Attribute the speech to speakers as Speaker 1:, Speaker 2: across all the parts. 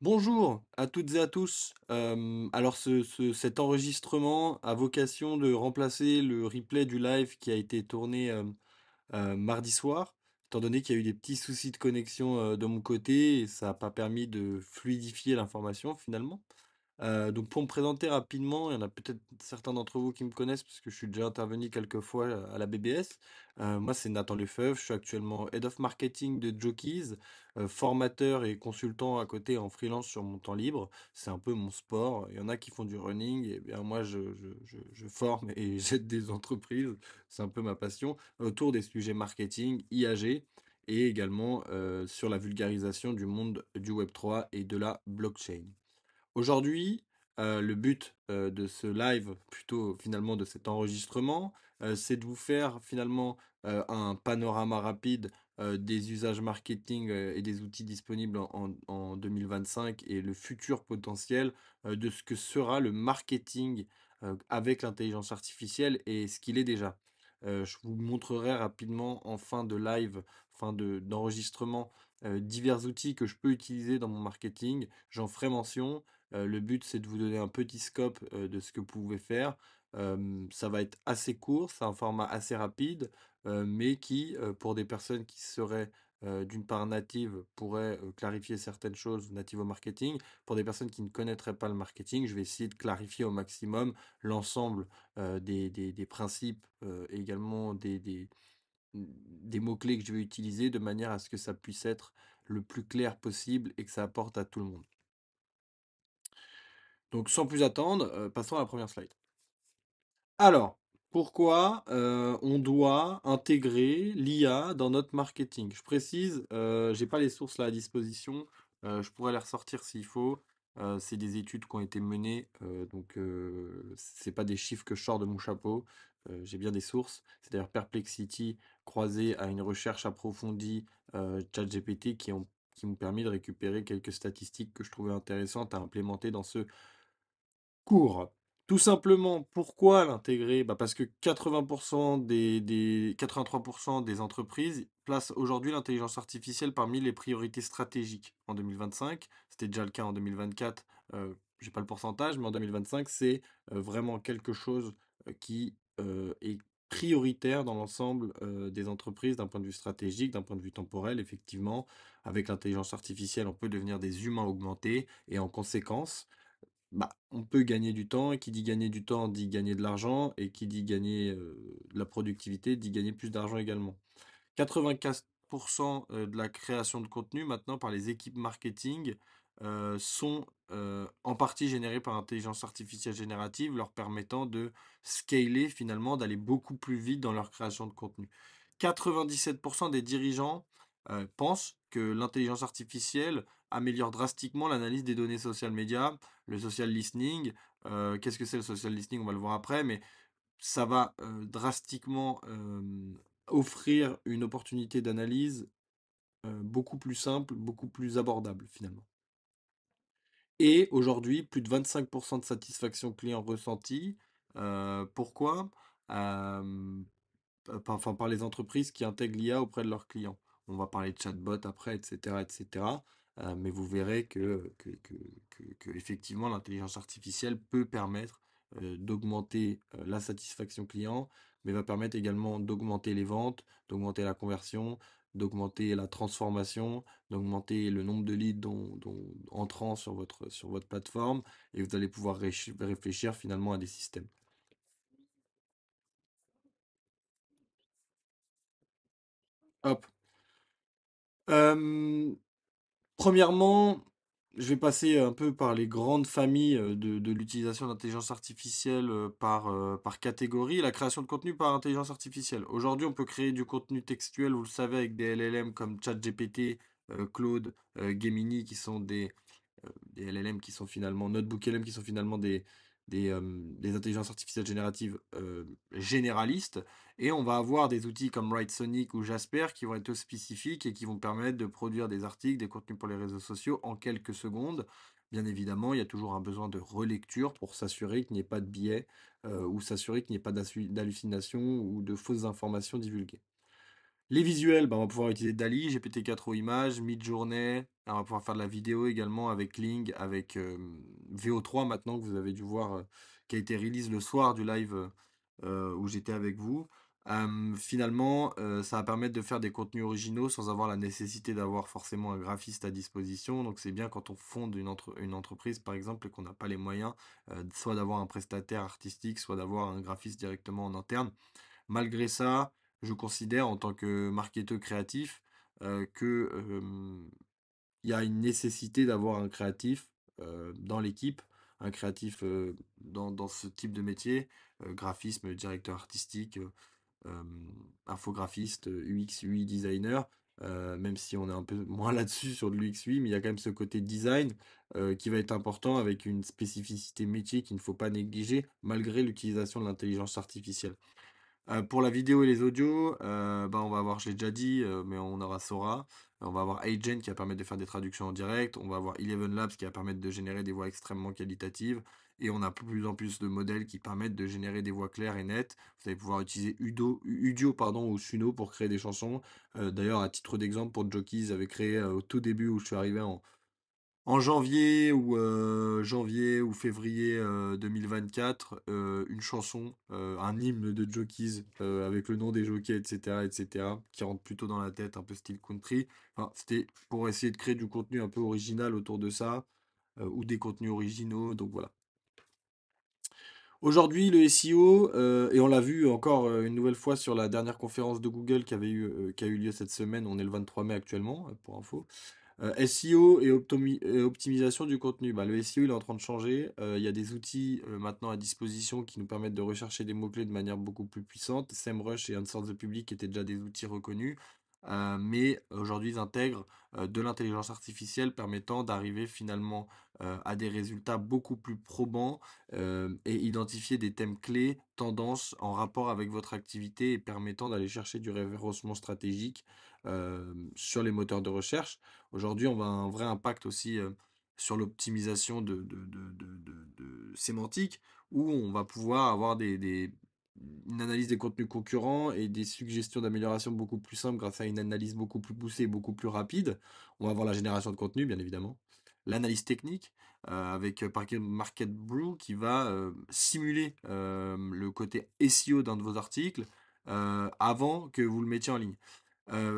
Speaker 1: Bonjour à toutes et à tous. Alors cet enregistrement a vocation de remplacer le replay du live qui a été tourné mardi soir, étant donné qu'il y a eu des petits soucis de connexion de mon côté et ça n'a pas permis de fluidifier l'information finalement. Donc pour me présenter rapidement, il y en a peut-être certains d'entre vous qui me connaissent parce que je suis déjà intervenu quelques fois à la BBS. Moi, c'est Nathan Lefebvre, je suis actuellement Head of Marketing de Jokies, formateur et consultant à côté en freelance sur mon temps libre. C'est un peu mon sport. Il y en a qui font du running, et bien moi je forme et j'aide des entreprises. C'est un peu ma passion autour des sujets marketing, IAG et également sur la vulgarisation du monde du Web3 et de la blockchain. Aujourd'hui, le but de ce live, plutôt finalement de cet enregistrement, c'est de vous faire finalement un panorama rapide des usages marketing et des outils disponibles en 2025 et le futur potentiel de ce que sera le marketing avec l'intelligence artificielle et ce qu'il est déjà. Je vous montrerai rapidement en fin de live, d'enregistrement, divers outils que je peux utiliser dans mon marketing. J'en ferai mention. Le but, c'est de vous donner un petit scope de ce que vous pouvez faire. Ça va être assez court, c'est un format assez rapide, mais qui, pour des personnes qui seraient d'une part natives, pourrait clarifier certaines choses natives au marketing. Pour des personnes qui ne connaîtraient pas le marketing, je vais essayer de clarifier au maximum l'ensemble des principes et également des mots-clés que je vais utiliser de manière à ce que ça puisse être le plus clair possible et que ça apporte à tout le monde. Donc sans plus attendre, passons à la première slide. Alors, pourquoi on doit intégrer l'IA dans notre marketing? Je précise, j'ai pas les sources là à disposition, je pourrais les ressortir s'il faut. C'est des études qui ont été menées, donc c'est pas des chiffres que je sors de mon chapeau. J'ai bien des sources. C'est d'ailleurs Perplexity croisé à une recherche approfondie ChatGPT qui m'ont permis de récupérer quelques statistiques que je trouvais intéressantes à implémenter dans ce cours. Tout simplement, pourquoi l'intégrer? Bah parce que 80% 83% des entreprises placent aujourd'hui l'intelligence artificielle parmi les priorités stratégiques en 2025. C'était déjà le cas en 2024, j'ai pas le pourcentage, mais en 2025, c'est vraiment quelque chose qui est prioritaire dans l'ensemble des entreprises d'un point de vue stratégique, d'un point de vue temporel, effectivement. Avec l'intelligence artificielle, on peut devenir des humains augmentés et en conséquence, bah, on peut gagner du temps, et qui dit gagner du temps dit gagner de l'argent, et qui dit gagner de la productivité dit gagner plus d'argent également. 95% de la création de contenu maintenant par les équipes marketing sont en partie générées par intelligence artificielle générative, leur permettant de scaler finalement, d'aller beaucoup plus vite dans leur création de contenu. 97% des dirigeants pensent que l'intelligence artificielle améliore drastiquement l'analyse des données social media, le social listening. Qu'est-ce que c'est le social listening? On va le voir après, mais ça va drastiquement offrir une opportunité d'analyse beaucoup plus simple, beaucoup plus abordable finalement. Et aujourd'hui, plus de 25% de satisfaction client ressentie. Pourquoi? Euh, enfin, par les entreprises qui intègrent l'IA auprès de leurs clients. On va parler de chatbot après, etc., etc. Mais vous verrez que effectivement, l'intelligence artificielle peut permettre d'augmenter la satisfaction client, mais va permettre également d'augmenter les ventes, d'augmenter la conversion, d'augmenter la transformation, d'augmenter le nombre de leads entrant sur votre plateforme, et vous allez pouvoir réfléchir finalement à des systèmes. Hop. Euh, Premièrement, je vais passer un peu par les grandes familles de l'utilisation d'intelligence artificielle par catégorie. La création de contenu par intelligence artificielle. Aujourd'hui, on peut créer du contenu textuel, vous le savez, avec des LLM comme ChatGPT, Claude, Gemini, qui sont des LLM qui sont finalement, Notebook LM qui sont finalement des intelligences artificielles génératives généralistes. Et on va avoir des outils comme Write ou Jasper qui vont être spécifiques et qui vont permettre de produire des articles, des contenus pour les réseaux sociaux en quelques secondes. Bien évidemment, il y a toujours un besoin de relecture pour s'assurer qu'il n'y ait pas de biais ou s'assurer qu'il n'y ait pas d'hallucinations ou de fausses informations divulguées. Les visuels, bah, on va pouvoir utiliser DALL-E, GPT-4 Images, Midjourney. On va pouvoir faire de la vidéo également avec Ling, avec VO3 maintenant que vous avez dû voir, qui a été release le soir du live où j'étais avec vous. Finalement, ça va permettre de faire des contenus originaux sans avoir la nécessité d'avoir forcément un graphiste à disposition. Donc c'est bien quand on fonde une entreprise, par exemple, et qu'on n'a pas les moyens, soit d'avoir un prestataire artistique, soit d'avoir un graphiste directement en interne. Malgré ça, je considère en tant que marketeur créatif que il y a une nécessité d'avoir un créatif dans l'équipe, un créatif dans ce type de métier, graphisme, directeur artistique, euh, infographiste, UX, UI designer, même si on est un peu moins là-dessus sur de l'UX, UI, mais il y a quand même ce côté design qui va être important avec une spécificité métier qu'il ne faut pas négliger malgré l'utilisation de l'intelligence artificielle. Pour la vidéo et les audios, bah, on va avoir, je l'ai déjà dit, mais on aura Sora. On va avoir Agent qui va permettre de faire des traductions en direct. On va avoir Eleven Labs qui va permettre de générer des voix extrêmement qualitatives. Et on a de plus en plus de modèles qui permettent de générer des voix claires et nettes. Vous allez pouvoir utiliser Udio pardon, ou Suno pour créer des chansons. D'ailleurs, à titre d'exemple, pour Jockey, j'avais créé au tout début où je suis arrivé en janvier ou février 2024, une chanson, un hymne de jockeys avec le nom des jockeys, etc., qui rentre plutôt dans la tête, un peu style country. Enfin, c'était pour essayer de créer du contenu un peu original autour de ça, ou des contenus originaux, donc voilà. Aujourd'hui, le SEO, et on l'a vu encore une nouvelle fois sur la dernière conférence de Google qui a eu lieu cette semaine, on est le 23 mai actuellement, pour info. SEO et optimisation du contenu. Bah, le SEO, il est en train de changer. Il y a des outils maintenant à disposition qui nous permettent de rechercher des mots-clés de manière beaucoup plus puissante. SEMrush et Answer the Public étaient déjà des outils reconnus. Mais aujourd'hui, ils intègrent de l'intelligence artificielle permettant d'arriver finalement à des résultats beaucoup plus probants et identifier des thèmes clés, tendances en rapport avec votre activité et permettant d'aller chercher du référencement stratégique sur les moteurs de recherche. Aujourd'hui, on va avoir un vrai impact aussi sur l'optimisation de sémantique, où on va pouvoir avoir une analyse des contenus concurrents et des suggestions d'amélioration beaucoup plus simples grâce à une analyse beaucoup plus poussée, beaucoup plus rapide. On va avoir la génération de contenu, bien évidemment. L'analyse technique, avec Market Brew qui va simuler le côté SEO d'un de vos articles avant que vous le mettiez en ligne.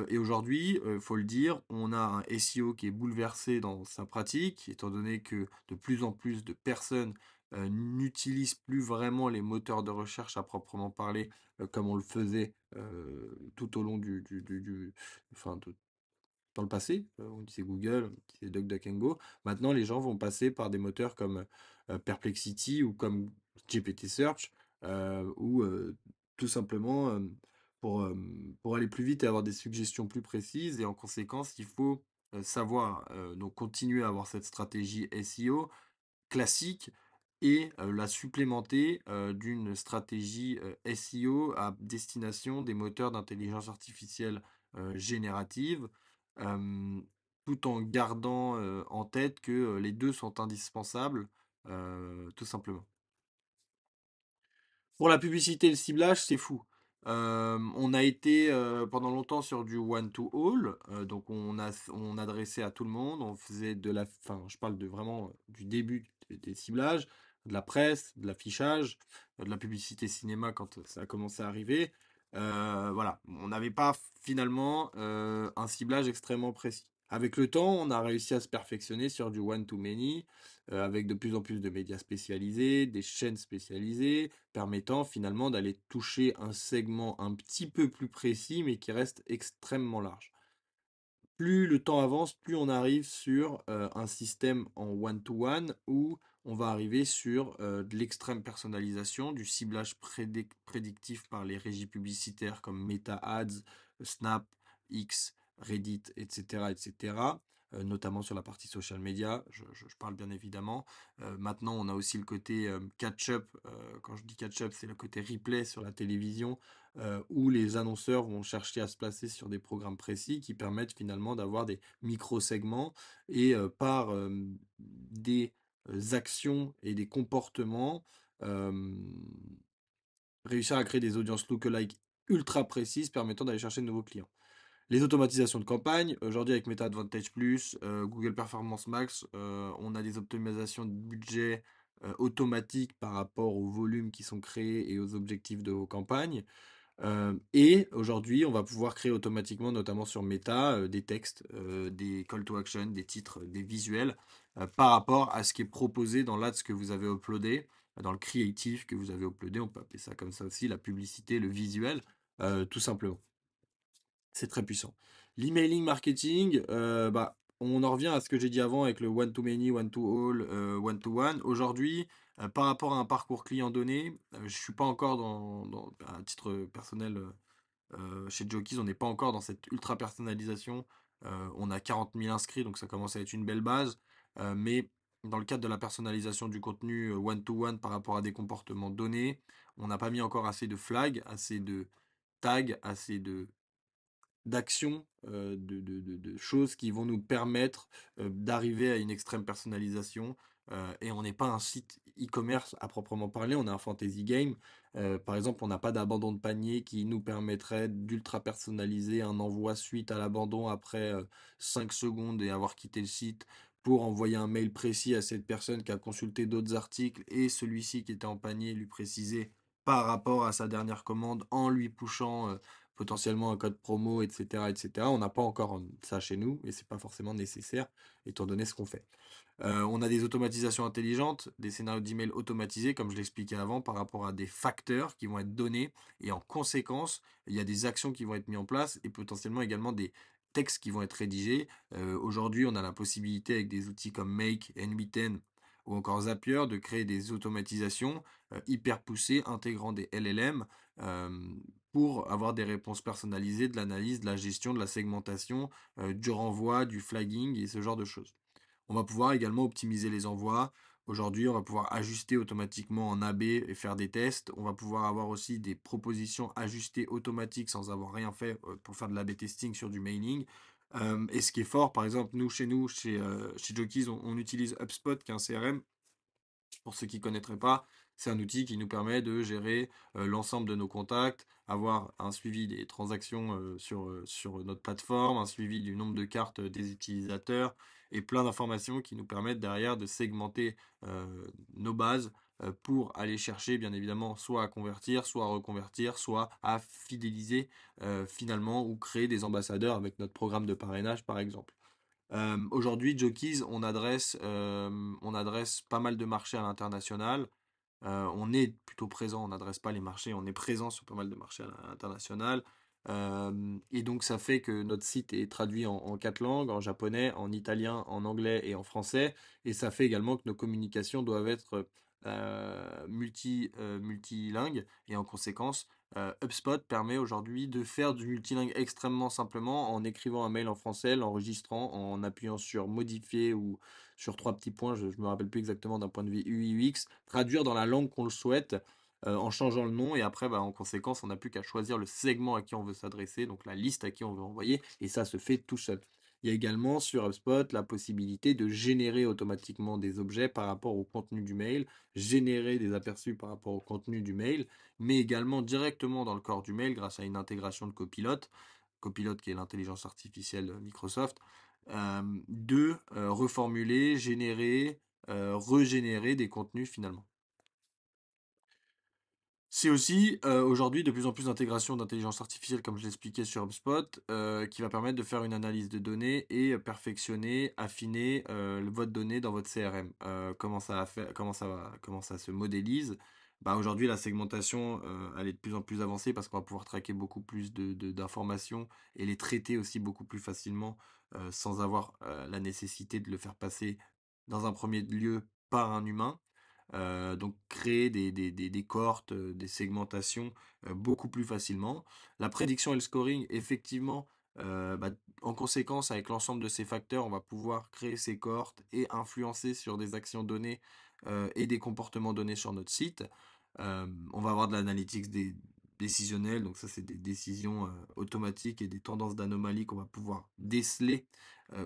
Speaker 1: Et aujourd'hui, il faut le dire, on a un SEO qui est bouleversé dans sa pratique, étant donné que de plus en plus de personnes n'utilisent plus vraiment les moteurs de recherche à proprement parler, comme on le faisait tout au long enfin, dans le passé. On utilisait Google, on utilisait DuckDuckGo. Maintenant, les gens vont passer par des moteurs comme Perplexity ou comme GPT Search, ou tout simplement pour, euh, pour aller plus vite et avoir des suggestions plus précises. Et en conséquence, il faut savoir donc continuer à avoir cette stratégie SEO classique et la supplémenter d'une stratégie SEO à destination des moteurs d'intelligence artificielle générative, euh, tout en gardant en tête que les deux sont indispensables, tout simplement. Pour la publicité et le ciblage, c'est fou. On a été pendant longtemps sur du one-to-all, donc on adressait à tout le monde, on faisait enfin, je parle de vraiment du début des ciblages, de la presse, de l'affichage, de la publicité cinéma quand ça a commencé à arriver. Voilà, on n'avait pas finalement un ciblage extrêmement précis. Avec le temps, on a réussi à se perfectionner sur du one-to-many, avec de plus en plus de médias spécialisés, des chaînes spécialisées permettant finalement d'aller toucher un segment un petit peu plus précis, mais qui reste extrêmement large. Plus le temps avance, plus on arrive sur un système en one-to-one où on va arriver sur de l'extrême personnalisation, du ciblage prédictif par les régies publicitaires comme Meta Ads, Snap, X, Reddit, etc., etc. Notamment sur la partie social media, je parle bien évidemment. Maintenant, on a aussi le côté catch-up. Quand je dis catch-up, c'est le côté replay sur la télévision, où les annonceurs vont chercher à se placer sur des programmes précis qui permettent finalement d'avoir des micro-segments et par des actions et des comportements, euh, réussir à créer des audiences lookalike ultra précises permettant d'aller chercher de nouveaux clients. Les automatisations de campagne, aujourd'hui avec Meta Advantage Plus, Google Performance Max, on a des optimisations de budget automatiques par rapport aux volumes qui sont créés et aux objectifs de vos campagnes. Et aujourd'hui, on va pouvoir créer automatiquement, notamment sur Meta, des textes, des call to action, des titres, des visuels, par rapport à ce qui est proposé dans l'ADS que vous avez uploadé, dans le creative que vous avez uploadé, on peut appeler ça comme ça aussi, la publicité, le visuel, tout simplement. C'est très puissant. L'emailing marketing, bah, on en revient à ce que j'ai dit avant avec le one-to-many, one-to-all, one-to-one. Aujourd'hui, par rapport à un parcours client donné, je suis pas encore à titre personnel, chez Jokies, on n'est pas encore dans cette ultra personnalisation. On a 40 000 inscrits, donc ça commence à être une belle base. Mais dans le cadre de la personnalisation du contenu one-to-one par rapport à des comportements donnés, on n'a pas mis encore assez de flags, assez de tags, assez de d'actions, de choses qui vont nous permettre d'arriver à une extrême personnalisation. Et on n'est pas un site e-commerce à proprement parler, on est un fantasy game. Par exemple, on n'a pas d'abandon de panier qui nous permettrait d'ultra personnaliser un envoi suite à l'abandon après 5 secondes et avoir quitté le site pour envoyer un mail précis à cette personne qui a consulté d'autres articles et celui-ci qui était en panier lui préciser par rapport à sa dernière commande en lui pushant potentiellement un code promo, etc., etc. On n'a pas encore ça chez nous et c'est pas forcément nécessaire étant donné ce qu'on fait. On a des automatisations intelligentes, des scénarios d'email automatisés, comme je l'expliquais avant, par rapport à des facteurs qui vont être donnés et en conséquence, il y a des actions qui vont être mises en place et potentiellement également des textes qui vont être rédigés. Aujourd'hui, on a la possibilité avec des outils comme Make, N8N ou encore Zapier de créer des automatisations hyper poussées intégrant des LLM euh, pour avoir des réponses personnalisées, de l'analyse, de la gestion, de la segmentation, du renvoi, du flagging et ce genre de choses. On va pouvoir également optimiser les envois. Aujourd'hui, on va pouvoir ajuster automatiquement en AB et faire des tests. On va pouvoir avoir aussi des propositions ajustées automatiques sans avoir rien fait pour faire de l'AB testing sur du mailing. Et ce qui est fort, par exemple, chez Jokies, on utilise HubSpot, qui est un CRM. Pour ceux qui ne connaîtraient pas, c'est un outil qui nous permet de gérer l'ensemble de nos contacts, avoir un suivi des transactions sur notre plateforme, un suivi du nombre de cartes des utilisateurs et plein d'informations qui nous permettent derrière de segmenter nos bases pour aller chercher bien évidemment soit à convertir, soit à reconvertir, soit à fidéliser finalement ou créer des ambassadeurs avec notre programme de parrainage par exemple. Aujourd'hui, Jokies, on adresse pas mal de marchés à l'international. On est plutôt présent, on n'adresse pas les marchés, on est présent sur pas mal de marchés à l'international. Et donc ça fait que notre site est traduit en 4 langues, en japonais, en italien, en anglais et en français. Et ça fait également que nos communications doivent être multilingues. Et en conséquence, HubSpot permet aujourd'hui de faire du multilingue extrêmement simplement en écrivant un mail en français, l'enregistrant, en appuyant sur modifier ou sur 3 petits points, je ne me rappelle plus exactement d'un point de vue UI UX, traduire dans la langue qu'on le souhaite en changeant le nom et après bah, en conséquence on n'a plus qu'à choisir le segment à qui on veut s'adresser, donc la liste à qui on veut envoyer et ça se fait tout seul. Il y a également sur HubSpot la possibilité de générer automatiquement des objets par rapport au contenu du mail, générer des aperçus par rapport au contenu du mail, mais également directement dans le corps du mail grâce à une intégration de Copilot, Copilot qui est l'intelligence artificielle de Microsoft, de reformuler, générer, régénérer des contenus finalement. C'est aussi aujourd'hui de plus en plus d'intégration d'intelligence artificielle, comme je l'expliquais sur HubSpot, qui va permettre de faire une analyse de données et perfectionner, affiner votre donnée dans votre CRM. Comment ça se modélise? Bah, aujourd'hui, la segmentation, elle est de plus en plus avancée parce qu'on va pouvoir traquer beaucoup plus d'informations et les traiter aussi beaucoup plus facilement sans avoir la nécessité de le faire passer dans un premier lieu par un humain. Donc créer des cohortes, des segmentations beaucoup plus facilement. La prédiction et le scoring, effectivement, bah, en conséquence, avec l'ensemble de ces facteurs, on va pouvoir créer ces cohortes et influencer sur des actions données et des comportements donnés sur notre site. On va avoir de l'analytics décisionnelle, donc ça c'est des décisions automatiques et des tendances d'anomalies qu'on va pouvoir déceler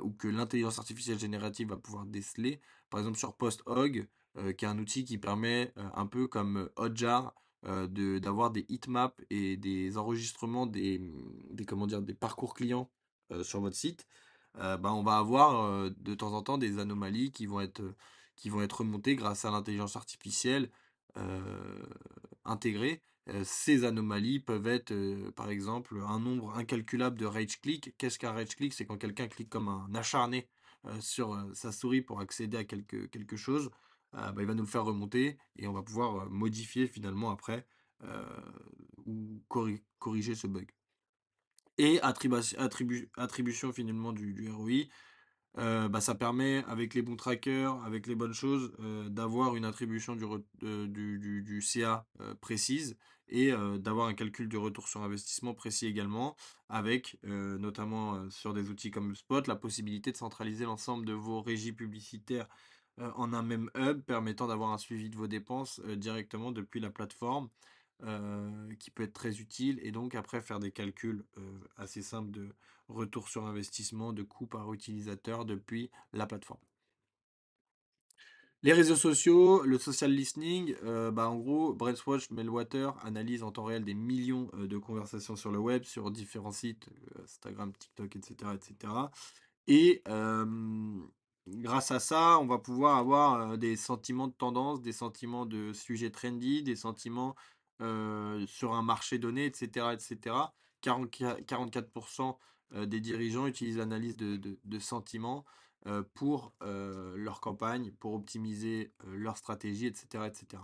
Speaker 1: ou que l'intelligence artificielle générative va pouvoir déceler. Par exemple sur PostHog, qui est un outil qui permet, un peu comme Hotjar, d'avoir des heatmaps et des enregistrements des parcours clients sur votre site, bah, on va avoir de temps en temps des anomalies qui vont être remontées grâce à l'intelligence artificielle euh, intégrée. Ces anomalies peuvent être, par exemple, un nombre incalculable de rage click. Qu'est-ce qu'un rage click? C'est quand quelqu'un clique comme un acharné sur sa souris pour accéder à quelque chose. Bah, il va nous le faire remonter et on va pouvoir modifier finalement après euh, ou corriger ce bug. Et attribution finalement du ROI, bah, ça permet, avec les bons trackers, avec les bonnes choses, d'avoir une attribution du CA précise et d'avoir un calcul du retour sur investissement précis également, avec notamment sur des outils comme Spot, la possibilité de centraliser l'ensemble de vos régies publicitaires en un même hub, permettant d'avoir un suivi de vos dépenses directement depuis la plateforme, qui peut être très utile, et donc après faire des calculs assez simples de retour sur investissement, de coût par utilisateur depuis la plateforme. Les réseaux sociaux, le social listening, bah en gros, Brainswatch Meltwater analyse en temps réel des millions de conversations sur le web, sur différents sites, Instagram, TikTok, etc., etc. Et grâce à ça, on va pouvoir avoir des sentiments de tendance, des sentiments de sujets trendy, des sentiments sur un marché donné, etc., etc. 44% des dirigeants utilisent l'analyse de sentiments pour leur campagne, pour optimiser leur stratégie, etc., etc.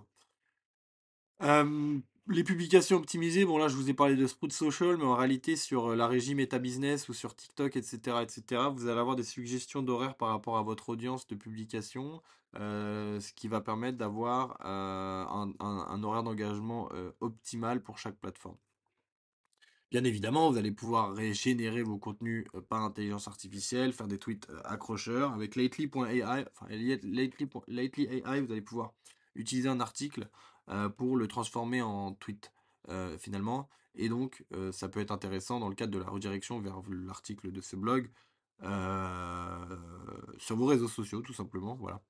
Speaker 1: Euh, les publications optimisées, bon là je vous ai parlé de Sprout Social, mais en réalité sur la régie Meta Business ou sur TikTok, etc., etc., vous allez avoir des suggestions d'horaires par rapport à votre audience de publication, ce qui va permettre d'avoir un horaire d'engagement optimal pour chaque plateforme. Bien évidemment, vous allez pouvoir régénérer vos contenus par intelligence artificielle, faire des tweets accrocheurs. Avec Lately.ai, enfin Lately AI, vous allez pouvoir utiliser un article pour le transformer en tweet finalement. Et donc, ça peut être intéressant dans le cadre de la redirection vers l'article de ce blog euh, sur vos réseaux sociaux, tout simplement. Voilà.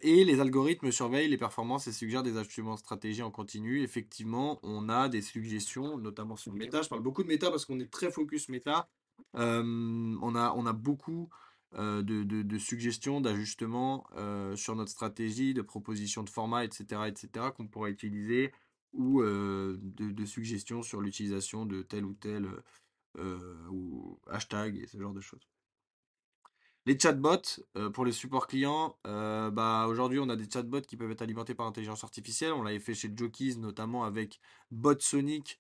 Speaker 1: Et les algorithmes surveillent les performances et suggèrent des ajustements de stratégie en continu. Effectivement, on a des suggestions, notamment sur Meta. Je parle beaucoup de Meta parce qu'on est très focus Meta. On a beaucoup de suggestions, d'ajustements sur notre stratégie, de propositions de format, etc., qu'on pourrait utiliser, ou de suggestions sur l'utilisation de tel ou tel ou hashtag et ce genre de choses. Les chatbots, pour les supports clients, bah, aujourd'hui, on a des chatbots qui peuvent être alimentés par intelligence artificielle. On l'avait fait chez Jokies, notamment avec BotSonic,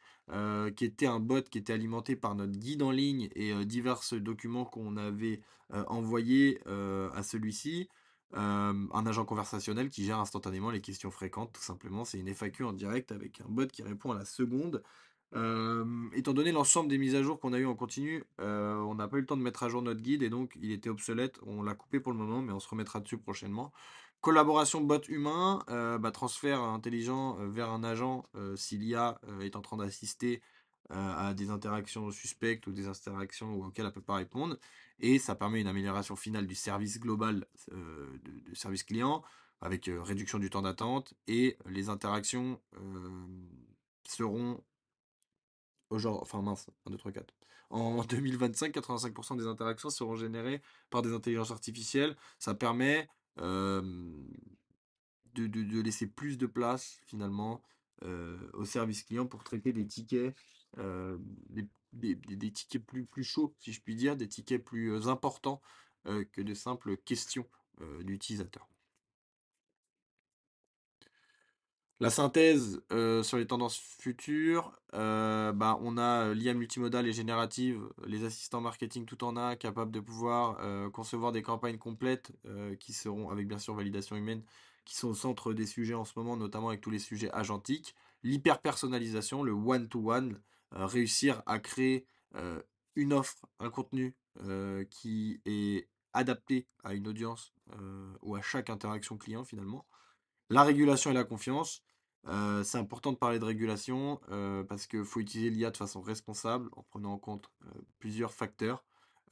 Speaker 1: qui était un bot qui était alimenté par notre guide en ligne et divers documents qu'on avait envoyés à celui-ci. Un agent conversationnel qui gère instantanément les questions fréquentes, tout simplement. C'est une FAQ en direct avec un bot qui répond à la seconde. Étant donné l'ensemble des mises à jour qu'on a eu en continu, on n'a pas eu le temps de mettre à jour notre guide et donc il était obsolète. On l'a coupé pour le moment, mais on se remettra dessus prochainement. Collaboration bot humain, bah, transfert intelligent vers un agent si l'IA est en train d'assister à des interactions suspectes ou des interactions auxquelles elle ne peut pas répondre. Et ça permet une amélioration finale du service global de service client avec réduction du temps d'attente et les interactions seront enfin mince, 1, 2, 3, 4. En 2025, 85% des interactions seront générées par des intelligences artificielles. Ça permet euh, de laisser plus de place finalement au service client pour traiter des tickets, euh, des tickets plus chauds, si je puis dire, des tickets plus importants que de simples questions d'utilisateurs. La synthèse sur les tendances futures, bah, on a l'IA multimodale et générative, les assistants marketing tout en un, capables de pouvoir concevoir des campagnes complètes qui seront, avec bien sûr validation humaine, qui sont au centre des sujets en ce moment, notamment avec tous les sujets agentiques. L'hyper-personnalisation, le one-to-one, réussir à créer euh, une offre, un contenu qui est adapté à une audience ou à chaque interaction client finalement. La régulation et la confiance. C'est important de parler de régulation parce qu'il faut utiliser l'IA de façon responsable en prenant en compte plusieurs facteurs.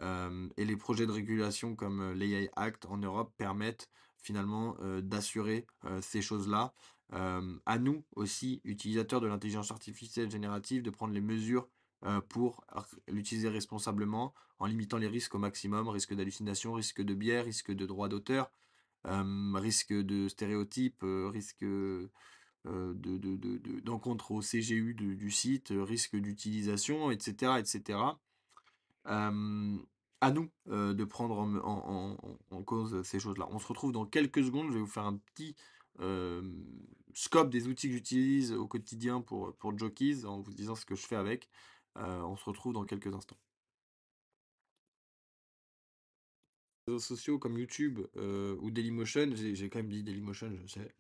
Speaker 1: Et les projets de régulation comme l'AI Act en Europe permettent finalement d'assurer ces choses-là. À nous aussi, utilisateurs de l'intelligence artificielle générative, de prendre les mesures pour l'utiliser responsablement en limitant les risques au maximum, risque d'hallucination, risque de biais, risque de droit d'auteur, risque de stéréotypes, risque d'encontre au CGU du site, risque d'utilisation, etc., etc. Euh, à nous de prendre en cause ces choses-là. On se retrouve dans quelques secondes. Je vais vous faire un petit euh, scope des outils que j'utilise au quotidien pour Jokies en vous disant ce que je fais avec. On se retrouve dans quelques instants. Réseaux sociaux comme YouTube ou Dailymotion, j'ai quand même dit Dailymotion, je sais.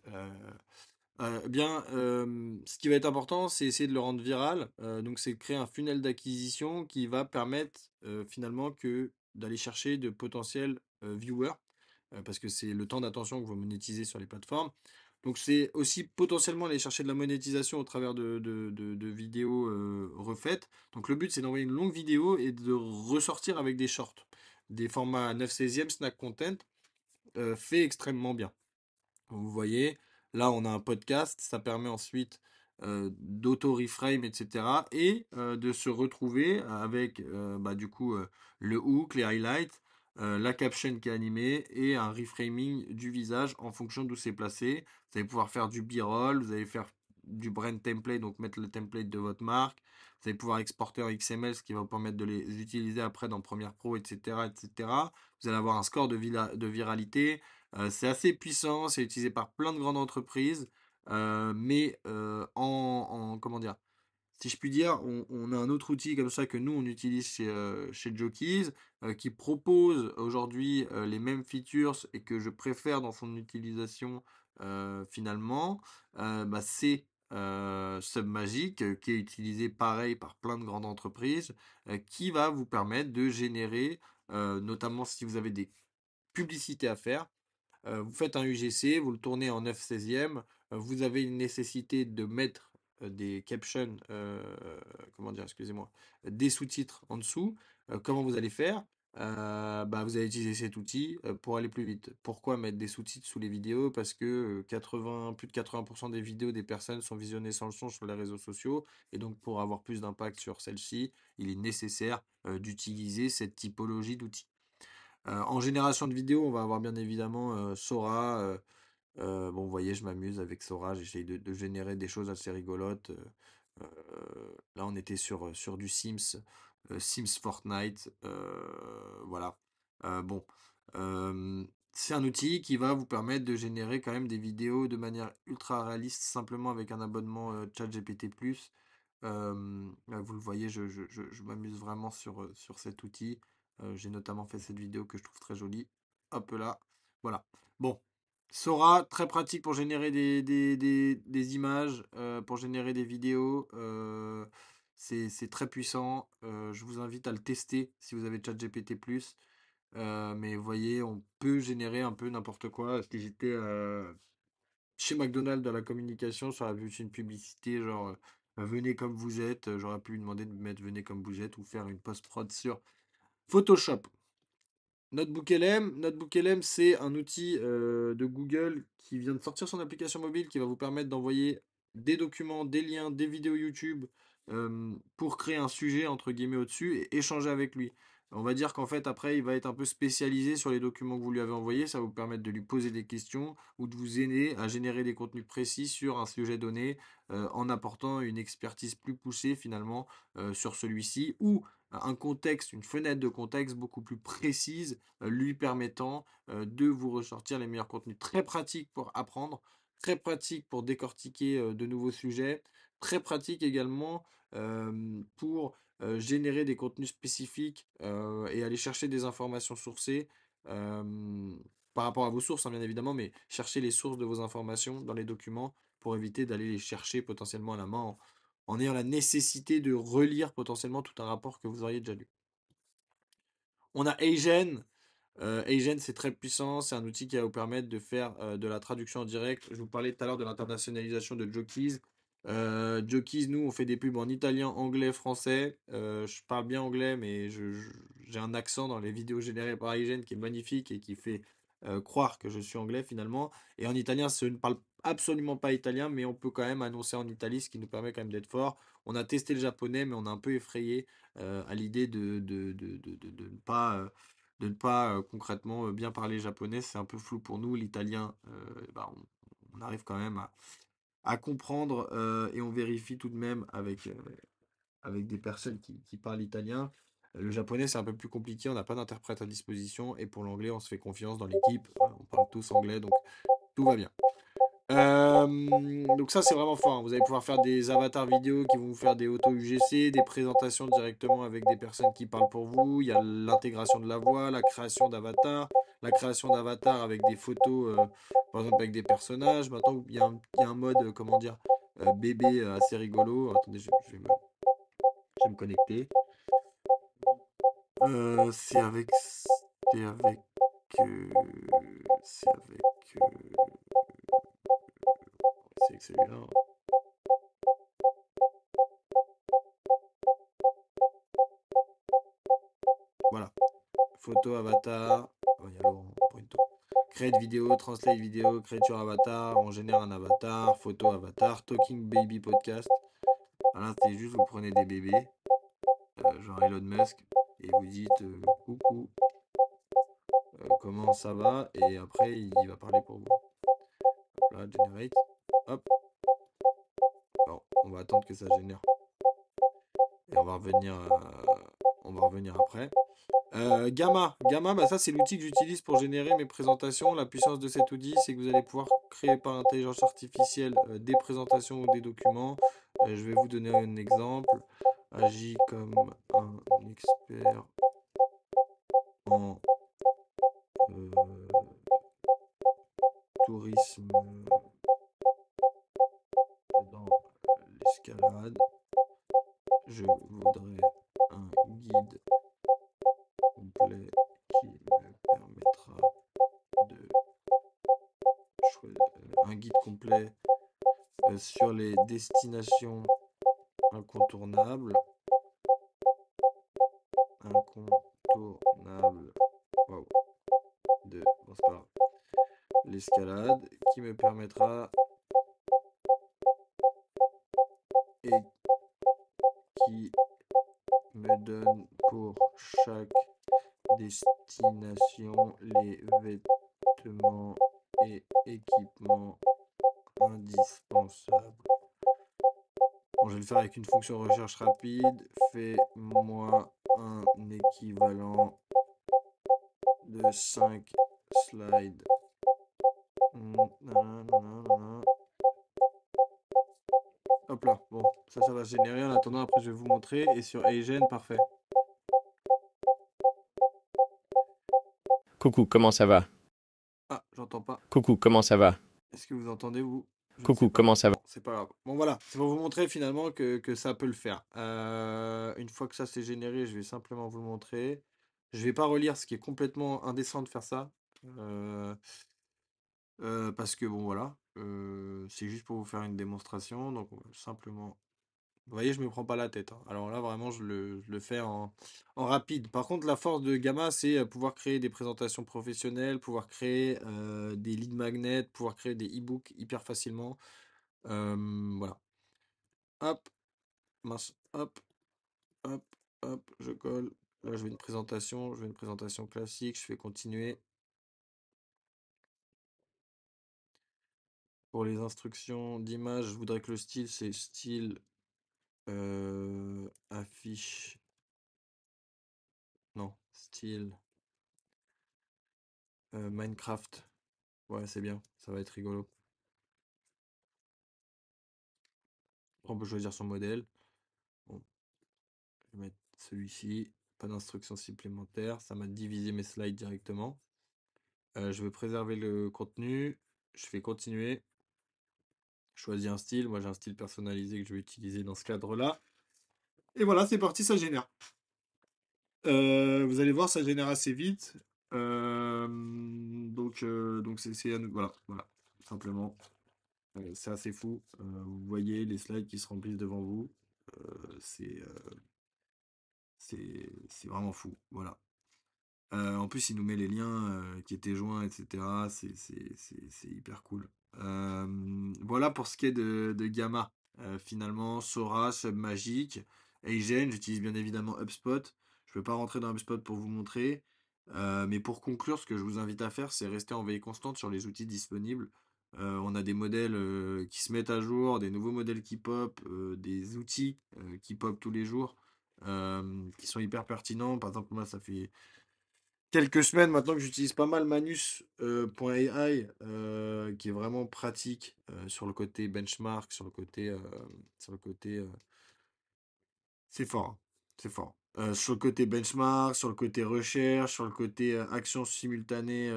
Speaker 1: Ce qui va être important, c'est essayer de le rendre viral. Donc, c'est de créer un funnel d'acquisition qui va permettre finalement que d'aller chercher de potentiels viewers, parce que c'est le temps d'attention que vous monétisez sur les plateformes. Donc, c'est aussi potentiellement aller chercher de la monétisation au travers de vidéos refaites. Donc, le but, c'est d'envoyer une longue vidéo et de ressortir avec des shorts, des formats 9/16 snack content fait extrêmement bien. Vous voyez, là on a un podcast, ça permet ensuite d'auto-reframe, etc. Et de se retrouver avec du coup le hook, les highlights, la caption qui est animée et un reframing du visage en fonction d'où c'est placé. Vous allez pouvoir faire du b-roll, vous allez faire du brand template, donc mettre le template de votre marque. Vous allez pouvoir exporter en XML, ce qui va vous permettre de les utiliser après dans Premiere Pro, etc., etc. Vous allez avoir un score de viralité. C'est assez puissant, c'est utilisé par plein de grandes entreprises, mais comment dire, si je puis dire, on a un autre outil comme ça que nous on utilise chez Jokies, qui propose aujourd'hui les mêmes features et que je préfère dans son utilisation finalement, c'est Submagic, qui est utilisé pareil par plein de grandes entreprises, qui va vous permettre de générer, notamment si vous avez des publicités à faire. Vous faites un UGC, vous le tournez en 9/16e, vous avez une nécessité de mettre des captions, comment dire, excusez-moi, des sous-titres en dessous. Comment vous allez faire? Vous allez utiliser cet outil pour aller plus vite. Pourquoi mettre des sous-titres sous les vidéos? Parce que plus de 80% des vidéos des personnes sont visionnées sans le son sur les réseaux sociaux. Et donc, pour avoir plus d'impact sur celle-ci, il est nécessaire d'utiliser cette typologie d'outils. En génération de vidéos, on va avoir bien évidemment Sora. Bon, vous voyez, je m'amuse avec Sora, j'essaye de générer des choses assez rigolotes. Là, on était sur du Sims, Sims Fortnite. Voilà. Bon. Euh, c'est un outil qui va vous permettre de générer quand même des vidéos de manière ultra réaliste, simplement avec un abonnement ChatGPT+. Là, vous le voyez, je m'amuse vraiment sur cet outil. J'ai notamment fait cette vidéo que je trouve très jolie. Hop là. Voilà. Bon. Sora, très pratique pour générer des images, pour générer des vidéos. C'est très puissant. Je vous invite à le tester si vous avez ChatGPT+. Mais vous voyez, on peut générer un peu n'importe quoi. Si j'étais chez McDonald's dans la communication, ça aurait pu être une publicité genre venez comme vous êtes. J'aurais pu lui demander de mettre venez comme vous êtes ou faire une post-prod sur Photoshop. Notebook LM, c'est un outil de Google qui vient de sortir son application mobile qui va vous permettre d'envoyer des documents, des liens, des vidéos YouTube pour créer un sujet entre guillemets au-dessus et échanger avec lui. On va dire qu'en fait après il va être un peu spécialisé sur les documents que vous lui avez envoyés, ça va vous permettre de lui poser des questions ou de vous aider à générer des contenus précis sur un sujet donné en apportant une expertise plus poussée finalement sur celui-ci ou un contexte, une fenêtre de contexte beaucoup plus précise, lui permettant de vous ressortir les meilleurs contenus. Très pratique pour apprendre, très pratique pour décortiquer de nouveaux sujets, très pratique également pour générer des contenus spécifiques et aller chercher des informations sourcées. euh, Par rapport à vos sources, hein, bien évidemment, mais chercher les sources de vos informations dans les documents pour éviter d'aller les chercher potentiellement à la main en ayant la nécessité de relire potentiellement tout un rapport que vous auriez déjà lu. On a Agen. Agen, c'est très puissant. C'est un outil qui va vous permettre de faire de la traduction en direct. Je vous parlais tout à l'heure de l'internationalisation de Jokies. Jokies, nous, on fait des pubs en italien, anglais, français. Je parle bien anglais, mais j'ai un accent dans les vidéos générées par Agen qui est magnifique et qui fait croire que je suis anglais finalement. Et en italien, ce ne parle absolument pas italien, mais on peut quand même annoncer en Italie, ce qui nous permet quand même d'être fort. On a testé le japonais, mais on est un peu effrayé à l'idée de ne pas concrètement bien parler japonais. C'est un peu flou pour nous. L'italien, bah, on arrive quand même à comprendre et on vérifie tout de même avec des personnes qui parlent italien. Le japonais, c'est un peu plus compliqué, on n'a pas d'interprète à disposition. Et pour l'anglais, on se fait confiance dans l'équipe. On parle tous anglais, donc tout va bien. Donc ça, c'est vraiment fort, hein. Vous allez pouvoir faire des avatars vidéo qui vont vous faire des auto UGC, des présentations directement avec des personnes qui parlent pour vous. Il y a l'intégration de la voix, la création d'avatars, la création d'avatars avec des photos, par exemple avec des personnages. Maintenant, il y a un mode, comment dire, bébé assez rigolo. Attendez, je vais me connecter. C'est avec, c'est avec, euh, c'est avec, c'est avec celui-là, hein. Voilà. Photo, avatar. Oh, il y a Laurent, Pointo. Create vidéo, translate vidéo, créature avatar, on génère un avatar, photo avatar, talking baby podcast. Voilà, c'est juste, vous prenez des bébés, genre Elon Musk, et vous dites coucou, comment ça va, et après il va parler pour vous. Hop là, generate. Hop. Bon, on va attendre que ça génère. Et on va revenir après. Gamma, bah ça c'est l'outil que j'utilise pour générer mes présentations. La puissance de cet outil, c'est que vous allez pouvoir créer par intelligence artificielle des présentations ou des documents. Je vais vous donner un exemple. Agis comme un expert en tourisme dans l'escalade. Je voudrais un guide complet qui me permettra de un guide complet sur les destinations incontournables. Incontournable. Wow. Bon, c'est pas grave. L'escalade qui me permettra et qui me donne pour chaque destination les vêtements et équipements indispensables. Bon, je vais le faire avec une fonction recherche rapide. Fais-moi un équivalent de 5 slides. Hop là, bon, ça va se générer. En attendant, après, je vais vous montrer. Et sur Agen, parfait.
Speaker 2: Coucou, comment ça va?
Speaker 1: Ah, j'entends pas.
Speaker 2: Coucou, comment ça va?
Speaker 1: Est-ce que vous entendez, vous? Je ne sais
Speaker 2: Coucou,
Speaker 1: pas.
Speaker 2: comment ça va?
Speaker 1: Bon, c'est pas grave. Bon, voilà. C'est pour vous montrer finalement que ça peut le faire. Une fois que ça c'est généré, je vais simplement vous le montrer. Je vais pas relire, ce qui est complètement indécent de faire ça. Euh, parce que bon, voilà. C'est juste pour vous faire une démonstration. Donc, on va simplement. Vous voyez, je me prends pas la tête, hein. Alors là, vraiment, je le fais en rapide. Par contre, la force de Gamma, c'est pouvoir créer des présentations professionnelles, pouvoir créer des lead magnets, pouvoir créer des e-books hyper facilement. Voilà. Hop, mince, hop, hop, hop, je colle. Là, je veux une présentation classique, je fais continuer. Pour les instructions d'image, je voudrais que le style, c'est style affiche. Non, style Minecraft. Ouais, c'est bien, ça va être rigolo. On peut choisir son modèle. Bon, je vais mettre celui-ci. Pas d'instructions supplémentaires. Ça m'a divisé mes slides directement. Je veux préserver le contenu. Je fais continuer. Je choisis un style. Moi, j'ai un style personnalisé que je vais utiliser dans ce cadre-là. Et voilà, c'est parti, ça génère. Vous allez voir, ça génère assez vite. Donc voilà, voilà, simplement. C'est assez fou. Vous voyez les slides qui se remplissent devant vous. C'est c'est vraiment fou. Voilà. En plus, il nous met les liens qui étaient joints, etc. C'est hyper cool. Voilà pour ce qui est de Gamma. Finalement, Sora, Submagic, Eigen, j'utilise bien évidemment HubSpot. Je ne peux pas rentrer dans HubSpot pour vous montrer. Mais pour conclure, ce que je vous invite à faire, c'est rester en veille constante sur les outils disponibles. On a des modèles qui se mettent à jour, des nouveaux modèles qui pop, des outils qui pop tous les jours, qui sont hyper pertinents. Par exemple, moi, ça fait quelques semaines maintenant que j'utilise pas mal Manus.ai, qui est vraiment pratique sur le côté benchmark, sur le côté, c'est fort, hein, c'est fort. Sur le côté benchmark, sur le côté recherche, sur le côté action simultanée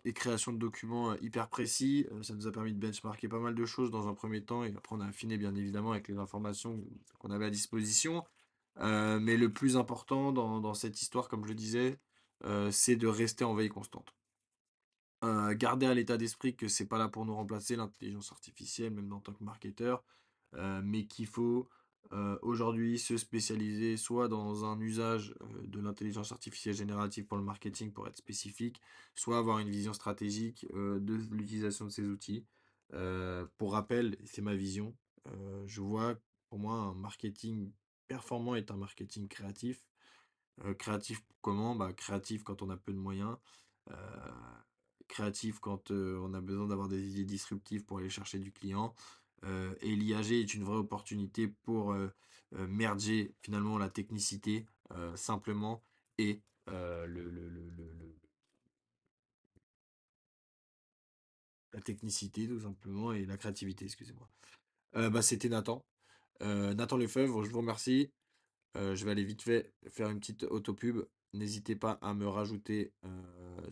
Speaker 1: et création de documents hyper précis, ça nous a permis de benchmarker pas mal de choses dans un premier temps et après on a affiné bien évidemment avec les informations qu'on avait à disposition. Mais le plus important dans cette histoire, comme je le disais, c'est de rester en veille constante. Garder à l'état d'esprit que c'est pas là pour nous remplacer l'intelligence artificielle, même en tant que marketeur, mais qu'il faut aujourd'hui se spécialiser soit dans un usage de l'intelligence artificielle générative pour le marketing pour être spécifique, soit avoir une vision stratégique de l'utilisation de ces outils. Pour rappel, c'est ma vision. Je vois pour moi un marketing performant est un marketing créatif. Créatif comment? Bah, créatif quand on a peu de moyens. euh, Créatif quand on a besoin d'avoir des idées disruptives pour aller chercher du client. Et l'IAG est une vraie opportunité pour merger finalement la technicité simplement et la technicité tout simplement et la créativité, excusez-moi. Bah, c'était Nathan. Nathan Lefebvre, je vous remercie. Je vais aller vite fait faire une petite autopub. N'hésitez pas à me rajouter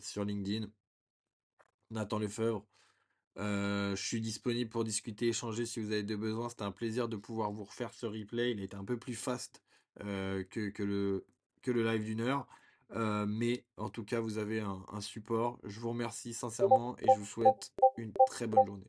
Speaker 1: sur LinkedIn. Nathan Lefebvre. Je suis disponible pour discuter, échanger si vous avez des besoins. C'était un plaisir de pouvoir vous refaire ce replay. Il était un peu plus fast que le live d'une heure. Mais en tout cas, vous avez un support. Je vous remercie sincèrement et je vous souhaite une très bonne journée.